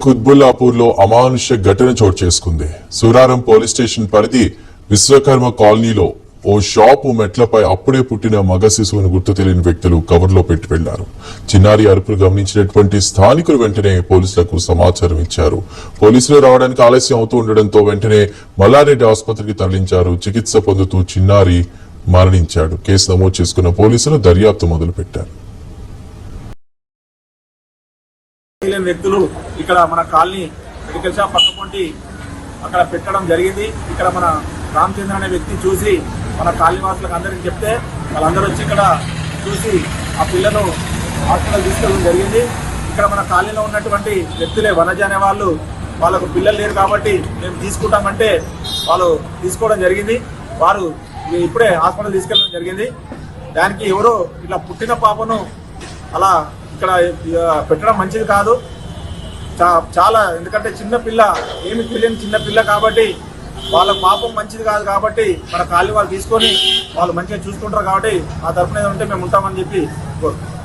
కుత్బుల్లాపూర్ లో అమానుష్య ఘటన చోటు చేసుకుంది. సూరారం పోలీస్ స్టేషన్ పరిధి విశ్వకర్మ కాలనీలో ఓ షాపు మెట్లపై అప్పుడే పుట్టిన మగ శిశువును గుర్తు తెలియని వ్యక్తులు కవర్లో పెట్టి వెళ్లారు. చిన్నారి అరుపులు గమనించినటువంటి స్థానికులు వెంటనే పోలీసులకు సమాచారం ఇచ్చారు. పోలీసులు రావడానికి ఆలస్యం అవుతూ ఉండడంతో వెంటనే మల్లారెడ్డి ఆసుపత్రికి తరలించారు. చికిత్స పొందుతూ చిన్నారి మరణించాడు. కేసు నమోదు చేసుకున్న పోలీసులు దర్యాప్తు మొదలుపెట్టారు. వ్యక్తులు ఇక్కడ మన కాలనీ మెడికల్ షాప్ పక్కపొంటి అక్కడ పెట్టడం జరిగింది. ఇక్కడ మన రామచంద్ర అనే వ్యక్తి చూసి మన కాలనీ వాసులకు అందరికి చెప్తే వాళ్ళందరూ వచ్చి ఇక్కడ చూసి ఆ పిల్లను హాస్పిటల్ తీసుకెళ్ళడం జరిగింది. ఇక్కడ మన కాలనీలో ఉన్నటువంటి వ్యక్తులే వనజ అనే వాళ్ళకు పిల్లలు లేరు కాబట్టి మేము తీసుకుంటామంటే వాళ్ళు తీసుకోవడం జరిగింది. వారు ఇప్పుడే హాస్పిటల్ తీసుకెళ్ళడం జరిగింది. దానికి ఎవరో ఇట్లా పుట్టిన పాపను అలా ఇక్కడ పెట్టడం మంచిది కాదు. చాలా ఎందుకంటే చిన్న పిల్ల ఏమి తెలియని చిన్న పిల్ల కాబట్టి వాళ్ళ పాపం మంచిది కాదు కాబట్టి మన కాలనీ వాళ్ళు తీసుకొని వాళ్ళు మంచిగా చూసుకుంటారు కాబట్టి ఆ తరపున ఉంటే మేము ఉంటామని చెప్పి కోరుకుంటాం.